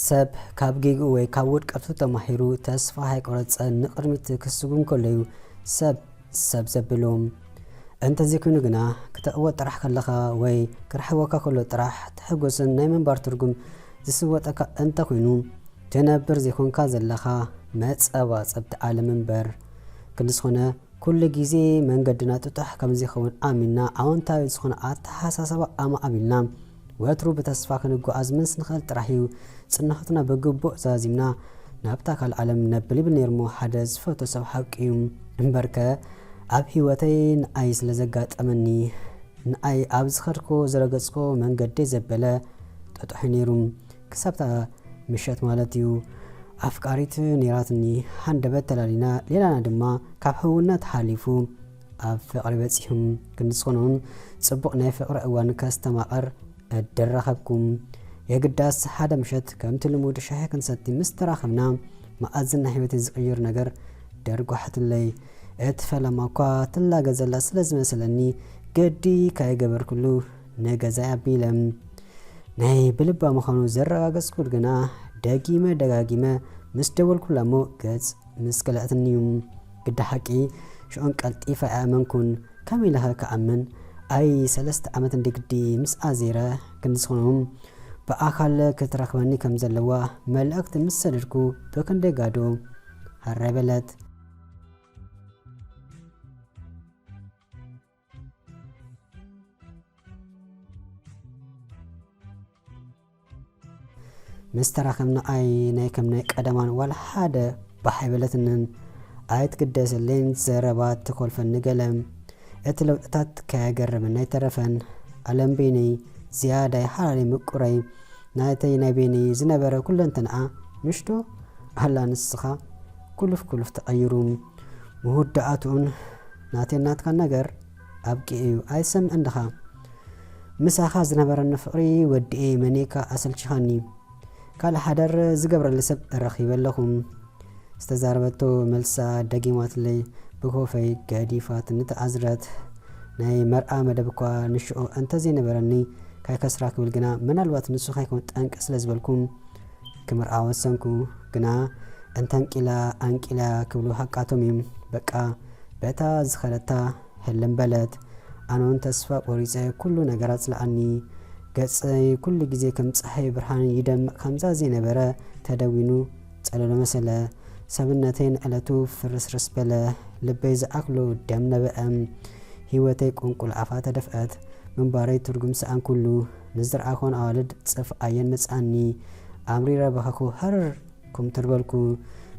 ሰብ ካብ ጌጉ ወይ ካብ ውድቀቱ ተማሂሩ ተስፋ ሃይቆረፀ ንቅድሚት ክስጉም ከለዩ ሰብ ዘብሎም እንተዚ ኮይኑ ግና ከተእወ ጥራሕ ከለኻ ወይ ክርሕወካ ከሎ ጥራሕ ትሕጎስን ናይ መንባር ትርጉም ዝስወጠካ እንተ ኮይኑ ትነብር ዘይኮንካ ዘለኻ መጸባጸብቲ ዓለም መንበር ክንስኾነ ኩሉ ግዜ መንገድና ጥጡሕ ከም ዝኸውን ኣሚና ኣዎንታዊ ዝኾነ ኣተሓሳስባ ኣማዕቢልና ወትሩ በተስፋ ክንጓዓዝ ምስ ንኽእል ጥራሕዩ ጽንሕትና በግቡእ ዛዚምና ናብታ ካል ዓለም ነብል ይብል ነርሞ ሓደ ዝፈቶ ሰብ ሓቂዩ እምበርከ ኣብ ህይወተይ ንኣይ ስለ ዘጋጠመኒ ንኣይ ኣብ ዝኸድኮ ዝረገጽኮ መንገዲ ዘበለ ጥጡሕ ነይሩ ክሳብታ ምሸት ማለት እዩ ኣፍቃሪት ኔራትኒ ሃንደበት ተላሊና ሌላና ድማ ካብ ህውነት ሓሊፉ ኣብ ፍቕሪ በጺሖም ክንስኾነውን ጽቡቕ ናይ ፍቕሪ እዋን ከስተማቐር እድረኸብኩም የግዳስ ሓደ ምሸት ከምቲ ልሙድ ሻሂ ክንሰቲ ምስ ተራኸብና መኣዝና ህይወት ዝቕይር ነገር ደርጓሕትለይ እትፈለማ እኳ ትላገዘላ ስለ ዝመስለኒ ገዲ ካይገበርኩሉ ነገዛይ ኣቢለም ናይ ብልባ ምዃኑ ዘረጋገጽኩል ግና ደጋጊመ ምስ ደወልኩላሞ ገጽ ምስ ከልአትኒዩ ግዳ ሓቂ ሽዑን ቀልጢፈ ኣመንኩን ከመይለኸ ከኣምን ኣይ 3 ዓመት እንድግዲ ምስ ኣዜረ ክንስኾኖም በኣካል ክትረኽበኒ ከም ዘለዋ መልእክት ምስ ሰደድኩ በክንደይ ጋዶ ሃረበለት مستراخمنا أي نايكم ناي قدمان ولا حدا بحيبلتنن آيت قداسلين زربات تقول فنقلم اتلو اتات كاقرب ناي ترفن ألم بيني زيادة حالي مقري نايتي ناي بيني زنبرا كلن تنعا مشتو هلا نسخة كلف تغيروم مهدعاتون ناتي ناتكا نقر أبكي أي سم عندها مساخا زنبرا نفقري ودي منيكا أسل شخاني قال حدر زقبر لسب رخيب لهم استزاربتو ملسا دقيمات لي بكوفي قاديفات نتعزرت ناي مرأة مدبكوا نشعو انت زي نبرني كاي كسراك بالقنا من الوقت نسو خايكم تانك اسلز بالكم كمرأة وسنكو قنا انكلا كبلو حقاتهم بقى بيتا زخلتا هلن بلد انون تسفا قريزة كلو نقرات لعني قصي كل جزء كم صحي برهان يدم خمسة زين برا تدوينو تسألوا مثلا سبنتين ألتو فرس بلا لبيز أكلو دم نبأم هيوتك أنقل عفات دفعت من باري ترجم سأن كله نزر أخون أولد صف أين مسأني أمري ربحكو هر كم تربلكو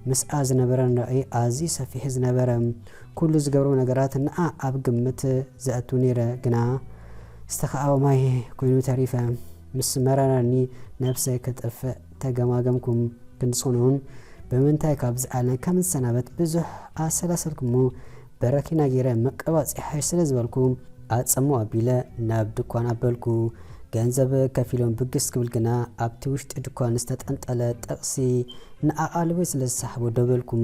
مسأز نبرن رأي عزي سفيح نبرم كل زجرو نجارات نأ أبجمت زأتوني رجنا استخاء ماي كونو تعريفا مسمراني نفسي كتف تجمعكم كنصونون بمنتهى كابز على كم سنوات بزح أسلسلكمو بركينا غير مقباص حيسل زبالكم أتصموا أبيلا نابدكوان أبلكو ገንዘብ ከፊሎም ብግስ ክብል ግና ኣብቲ ውሽጢ ድኳን ዝተጠንጠለ ጠቕሲ ንኣቓልቦ ስለዝሰሓቦ ደበልኩም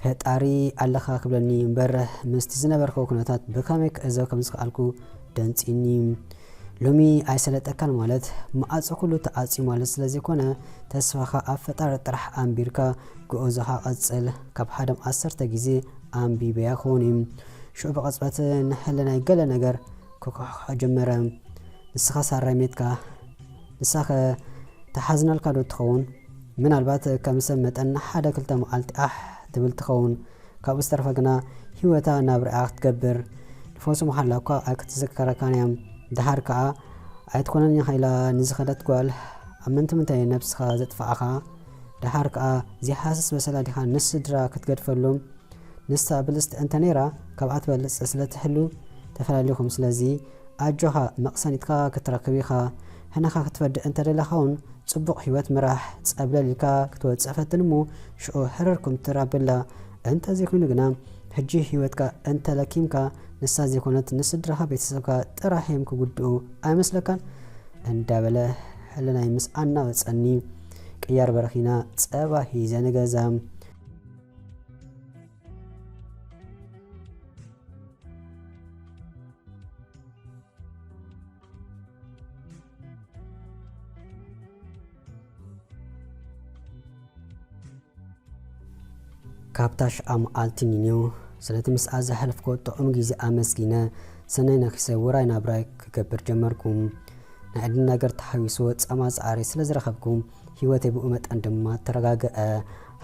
ፈጣሪ ኣለኻ ክብለኒ እምበር ምስቲ ዝነበርኮ ኩነታት ብከመይ ክእዘብ ከም ዝኽኣልኩ ደንፂኒ ሎሚ ኣይሰለጠካን ማለት መዓፀ ኩሉ ተዓፂ ማለት ስለዘይኮነ ተስፋኻ ኣብ ፈጣሪ ጥራሕ ኣንቢርካ ግኦዝኻ ቐፅል ካብ ሓደም 10 ግዜ ኣንቢበያ ኾኒ ሽዑ ብቐፅበት ንሕለናይ ገለ ነገር ክኩሕኩሕ ጀመረ ንስኻ ሳራሜትካ ንሳኸ ተሓዝናልካ ዶ ትኸውን ምናልባት ከም ሰብ መጠን ሓደ ክልተ መዓልቲ ትብል ትኸውን ካብኡ ዝተረፈ ግና ህይወታ ናብ ርኣያ ክትገብር ንፈሱ መሓላ እኳ ኣይክትዝከረካን እያ ድሓር ከዓ ኣይትኮነን ኸኢላ ንዝኸደት ጓል ኣብ ምንታይ ነብስኻ ዘጥፍዓኻ ድሓር ከዓ ዘይሓስስ በሰላ ዲኻ ንስድራ ክትገድፈሎም ንሳ ብልስቲ እንተ ነይራ ካብኣ ትበልፅ ስለትሕሉ ተፈላለዩኹም ስለዚ ኣጆኻ መቕሰኒትካ ክትረክብ ኢኻ ሕናኻ ክትፈድእ እንተ ደለኻውን ጽቡቕ ህይወት ምራሕ ጸብለልካ ክትወፅእ ፈትንሞ ሽዑ ሕረርኩም ትራብላ እንተ ዘይኮኑ ግና ሕጂ ህይወትካ እንተ ለኪምካ ንሳ ዘይኮነት ንስድራኻ ቤተሰብካ ጥራሕዮም ክጉድኡ ኣይመስለካን እንዳበለ ሕለናይ ምስኣና ወፀኒ ቅያር በረኺና ጸባ ሂዘ ንገዛ ካብታሽ አልቲኒኒዮ ስለቲ ምስዓዝ ዘሕልፍኮ ጥዑም ጊዜ አመስጊነ ሰናይ ነክሰ ወራይ ናብራይ ክገብር ጀመርኩም ናይ ዕድል ነገር ተሓዊሶ ጸማ ጻዕሪ ስለ ዝረኸብኩም ህይወተይ ብኡ መጠን ድማ ተረጋግአ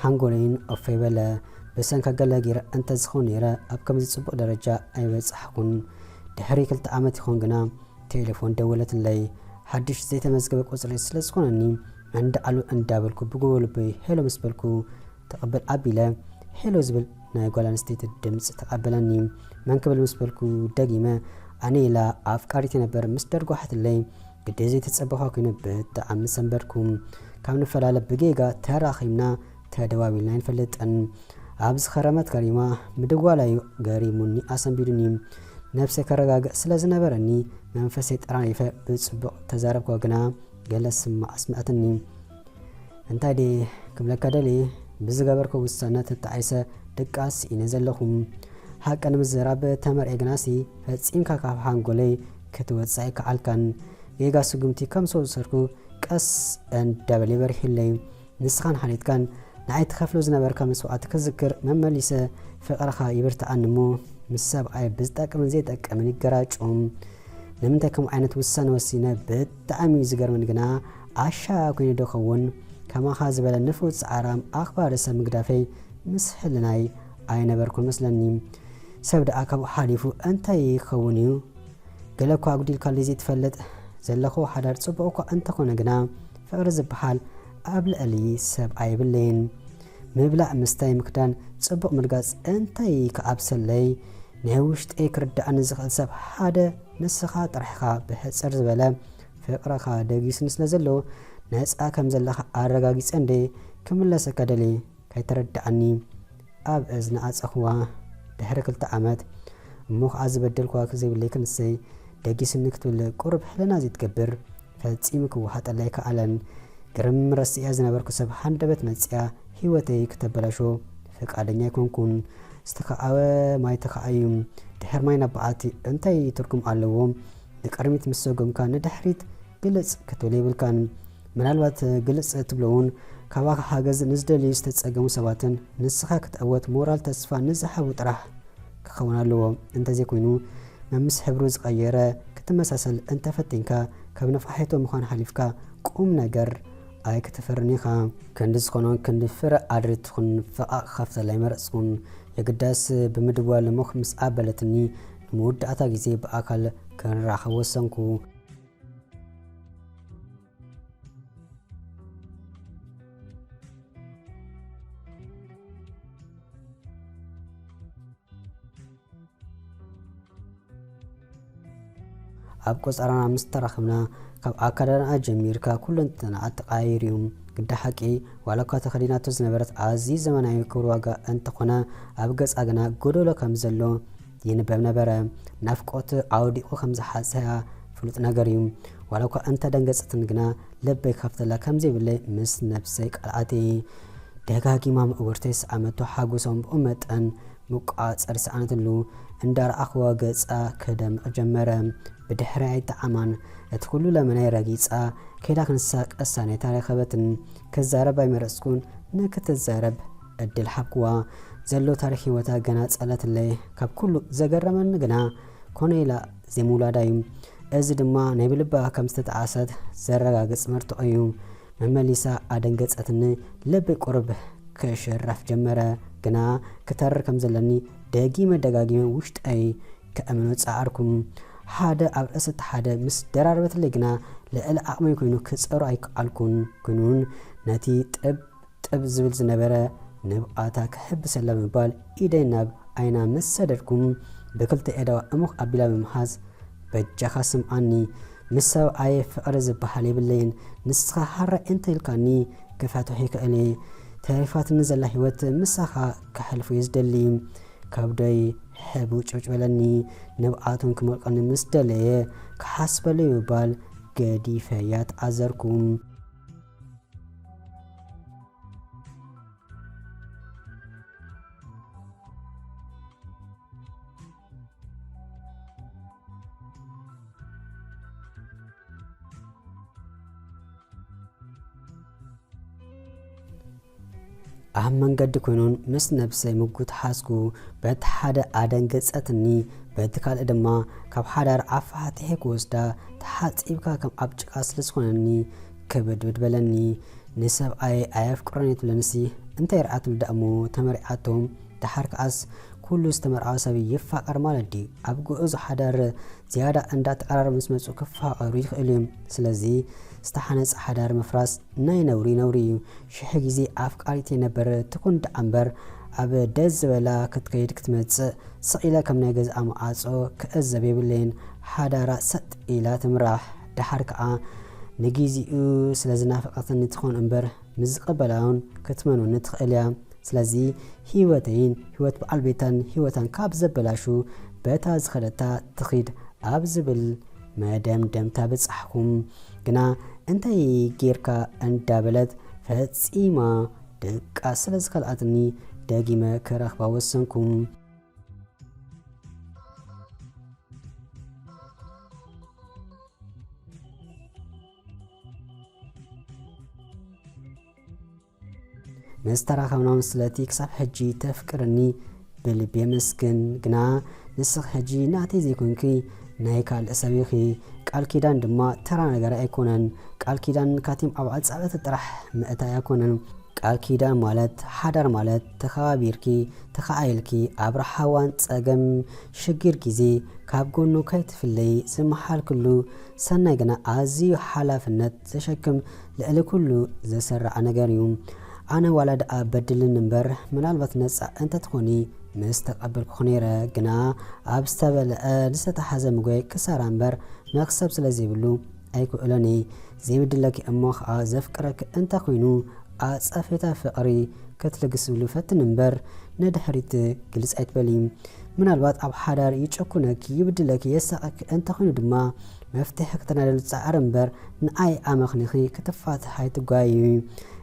ሃንጎለይን ኦፈይበለ በሰንካ ገለ ጌረ እንተ ዝኸውን ነይረ ኣብ ከምዚ ጽቡቕ ደረጃ ኣይበጽሕኩን ድሕሪ 2 ዓመት ይኾን ግና ቴሌፎን ደወለትለይ ሓድሽ ዘይተመዝገበ ቁጽሪ ስለ ዝኾነኒ እንዳኣሉ እንዳበልኩ ብጎበልበይ ሄሎ ምስ በልኩ ተቐበል ኣቢለ ሄሎ ዝብል ናይ ጓል ኣንስተይቲ ድምፂ ተቐበለኒ መንክብል ምስ በልኩ ደጊመ ኣነ ኢላ ኣፍቃሪት ነበር ምስ ደርጓሕትለይ ግደ ዘይተጸበኻ ኮይኑ ብጣዕሚ ሰንበርኩም ካብ ንፈላለ ብጌጋ ተራኺምና ተደዋቢልና ይንፈልጥን ኣብዚ ኸረመት ከሪማ ምድጓላዩ ገሪሙኒ ኣሰንቢዱኒ ነፍሰይ ከረጋግእ ስለ ዝነበረኒ መንፈሰይ ጠራኒፈ ብጽቡቕ ተዛረብኳ ግና ገለ ስማዕ ኣስማዕትኒ እንታይ ደ ክብለካ ደልየ ብዝገበርኮ ውሳነ ተጣዓይሰ ድቃስ ኢነ ዘለኹም ሓቀን ምዝራብ ተመርኤ ግናሲ ፈጺምካ ካብ ሃንጎለይ ክትወጻኢ ከዓልካን ጌጋ ስጉምቲ ከም ሰው ዝሰርኩ ቀስ እንዳበለ በሪሕለይ ንስኻን ሓሊትካን ንዓይ ትኸፍሎ ዝነበርካ መስዋዕት ክዝክር መመሊሰ ፍቕርኻ ይብርትዓኒ እሞ ምስ ሰብኣይ ብዝጠቅምን ዘይጠቅምን ይገራጮም ንምንታይ ከምኡ ዓይነት ውሳነ ወሲነ ብጣዕሚ ዝገርምን ግና ኣሻ ኮይኑ ዶ ኸውን ከማኻ ዝበለ ንፉት ፃዕራም ኣኽባሪ ሰብ ምግዳፈይ ምስ ሕልናይ ኣይነበርኩን መስለኒ ሰብ ደኣ ካብኡ ሓሊፉ እንታይ ይኸውን እዩ ገለ እኳ ኣጉዲልካለይ ዘይትፈልጥ ዘለኹ ሓዳር ጽቡቕ እኳ እንተኾነ ግና ፍቕሪ ዝበሃል ኣብ ልዕሊ ሰብ ኣይብለይን ምብላዕ ምስታይ ምክዳን ጽቡቕ ምርጋጽ እንታይ ከኣብሰለይ ናይ ውሽጠይ ክርዳእኒ ዝኽእል ሰብ ሓደ ንስኻ ጥራሕኻ ብሕፅር ዝበለ ፍቕረኻ ደጊስኒ ስለ ዘሎ ነፃ ከም ዘለኻ ኣረጋጊፀ እንደ ክምለሰካ ደልየ ከይተረዳእኒ ኣብ እዝኒ ኣፀኽዋ ድሕሪ 2 ዓመት እሞ ከዓ ዝበደልኳ ከዘይብለይ ክንሰይ ደጊስኒ ክትብል ቁርብ ሕልና ዘይትገብር ፈጺሙ ክወሓጠለይ ከኣለን ግርም ረሲያ ዝነበርኩ ሰብ ሓንደበት መፅያ ህይወተይ ክተበላሾ ፈቃደኛ ይኮንኩን ዝተኸኣወ ማይ ተኸኣዩ ድሕር ማይ ናባኣቲ እንታይ ትርጉም ኣለዎ ንቀርሚት ምስ ሰጎምካ ንድሕሪት ግልጽ ክትብል ይብልካን ምናልባት ግልጽ ትብለውን ካባኻ ሓገዝ ንዝደልዩ ዝተጸገሙ ሰባትን ንስኻ ክትዕወት ሞራል ተስፋ ንዝሓቡ ጥራሕ ክኸውን ኣለዎ እንተዘይኮይኑ መምስ ሕብሩ ዝቐየረ ክትመሳሰል እንተፈቲንካ ካብ ነፋሒቶ ምዃን ሓሊፍካ ቁም ነገር ኣይ ክትፈርኒ ኢኻ ክንዲ ዝኾኖን ክንዲ ፍረ ኣድሪትኹን ፍቓቕ ካፍተላይ መረፅኩን የግዳስ ብምድዋል ሞኽ ምስ ኣበለትኒ ንምውዳእታ ጊዜ ብኣካል ክንራኸብ ወሰንኩ ኣብ ቆፃራና ምስ ተራኸብና ካብ ኣካዳድና ጀሚርካ ኩለንተና ኣተቃይርዩ ግዳ ሓቂ ዋላ እኳ ተኸዲናቶ ዝነበረት ኣዝዩ ዘመናዊ ክብሪ ዋጋ እንተኾነ ኣብ ገጻ ግና ጎደሎ ከም ዘሎ ይንበብ ነበረ ናፍቆት ኣውዲቑ ከም ዝሓፀያ ፍሉጥ ነገር እዩ ዋላ እኳ እንተደንገፅትን ግና ልበይ ካፍተላ ከምዘይብለይ ምስ ነፍሰይ ቃልኣቴ ደጋጊማ ምእውርተይ ሰኣመቶ ሓጎሶም ብኡ መጠን ምቋፀር ሰኣነትሉ እንዳረኣኽዋ ገጻ ከደምቕ ጀመረ ብድሕሪ ኣይተዓማን እቲ ኩሉ ለመናይ ረጊፃ ከይዳ ክንሳቀሳ ናይ ታሪኸበትን ክዛረብ ኣይመረፅኩን ንክትዛረብ ዕድል ሓብክዋ ዘሎ ታሪክ ህይወታ ገና ጸለትለይ ካብ ኩሉ ዘገረመኒ ግና ኮነ ኢላ ዘይምውላዳ እዩ እዚ ድማ ናይ ብልባ ከም ዝተጠዓሰት ዘረጋግፅ መርትዖ እዩ መመሊሳ ኣደንገፀትኒ ልበይ ቁርብ ክሽራፍ ጀመረ ግና ክተርር ከም ዘለኒ ደጊመ ደጋጊመ ውሽጠይ ከእምኖ ፃዓርኩም ሓደ ኣብ ርእሲ እቲ ሓደ ምስ ደራርበትለይ ግና ልዕሊ ዓቕመይ ኮይኑ ክፀሩ ኣይከኣልኩን ግኑን ነቲ ጥብ ዝብል ዝነበረ ንብኣታ ክሕብሰላ ብምባል ኢደይ ናብ ኣይና ምስ ሰደድኩም ብክልተ ኤዳዋ እሙኽ ኣቢላ ብምሓዝ በጃኻ ስምዓኒ ምስ ሰብኣየ ፍቕሪ ዝበሃል የብለይን ንስኻ ሓራይ እንተኢልካኒ ክፈትሑ ይክእል ተሪፋትኒ ዘላ ህይወት ምሳኻ ክሕልፉ እየ ዝደሊ ካብደይ ሕቡ ጭብጭበለኒ ንብኣቶም ክመልቀኒ ምስ ደለየ ክሓስበለ ይባል ገዲፈያ ተዓዘርኩም أهم قد يكونون مس نفسي موجود حاسكو بيت حدا آدن قصتني بيت كال إدما كاب حدا عفات هيك وسدا تحات إبكا كم أبجك أسلس خونني كبد بدبلني نسب أي أفكرني تبلنسي انت يرعات الدأمو تمرعاتهم تحرك أس كل استمر عصبي يفقر مالدي أبقو إذا حدار زيادة أندات قرار مسمسو كفا أريخ إليم سلزي استحانس حدار مفراس ناي نوري شحي جزي أفكاريتي نبر تكون دعنبر أب دز ولا كتكيد كتمتس سقيلة كم ناقز أم عاصو كأزبي بلين حدار ست إلا تمراح دحرك نجيزيو سلازنا فقط نتخون أمبر مزقبلاون كتمنو نتخيليا سلازي هيوتين هيوت بعلبيتان هيوتان كاب زبلاشو بيتا زخلتا تخيد أبزبل مادام دم تابصحكم جنا انتي جيركا اندابلت فتسيما دقا سلازخلاتني داقيما كراخبا وسنكم مستراخمنا مسلاتي كساب حجي تفكرني بلبي مسكن جنا نسخ حجي نعتي زيكونكي نايكا الأسابيخي قال كيدان دما ترى نغير ايكونن قال كيدان كاتيم أبعاد سعبت الطرح مئتا يكونن قال كيدان مالت حدر مالت تخابيركي تخايلكي أبرحاوان تساقم شجير كيزي كابقونو كيتفلي سمحال كلو سنة جنا آزيو حالا فنت تشكم لألي كلو زسرع نغيريوم أنا ولد أبدل النمبر من البت نسا أنت تكوني مستقبل خنيرة جنا أبستبل لسه حزم مجوي كسر أمبر مكسب سلزي بلو أيكو إلاني زي بدلك أمخ زفكرك أنت خينو أصفتا فقري كتلق سبلو فت النمبر ندحريت جلس أتبليم من الوقت أب حدار يتشكونك يبدلك يساقك أنت خينو دما مفتاحك تنال تسعر أمبر نأي أمخنخي كتفات حيث قايم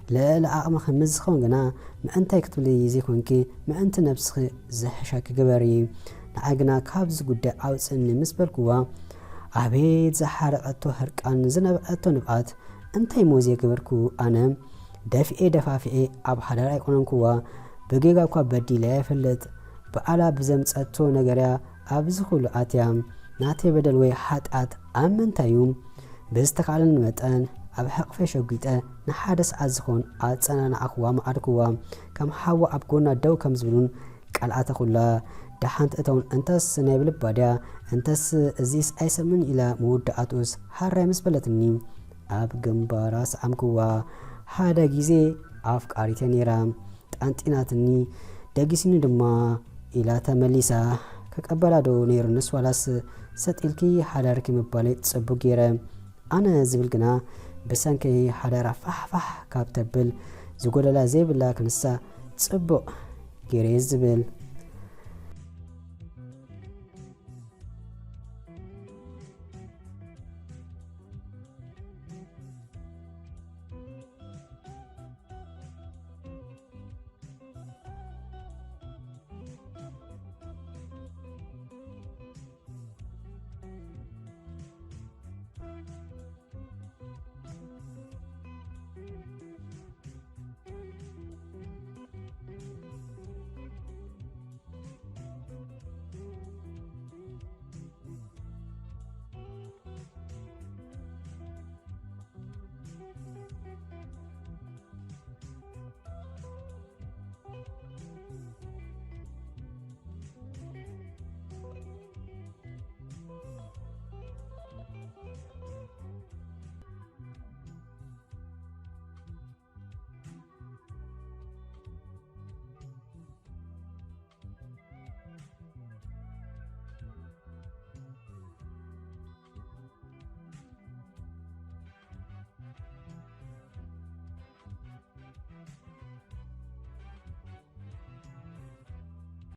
لا أما خمس خونجنا ما أنت يكتب لي زيكونكي ما أنت نفسك زحشاك جبري نعجنا كابز قد عاوز إني مسبركوا عبيد زحر أتو هركان زنب أتو نبعت أنت يموزي جبركو أنا دافئ أب حدار يكونن كوا بجيجا كوا بدي لا فلت بألا بزمت أتو نجرا أبزخول أتيام ناتي بدل وي حات أمن تيوم بستقالن متأن أب حق في شوقيته نحادث عزخون أتصنع أخوة معركوا كم حوا أبقونا دو كم زبلون قال كلها دحانت أتون أنتس نابل باديا أنتس أزيس أيسمن إلى مود أتوس حرى مسبلتني أب جنباراس أمكوا هذا جزء أفك أريتني رام أنتيناتني دقيسني دما إلى تمليسا كقبلادو نيرنس ولاس ستيلكي حدارك مبالي تصبو أنا زبلقنا بسانكي حدارا فح كاب تبل زقولا لا زيب لا كنسا تصبو جيري زبل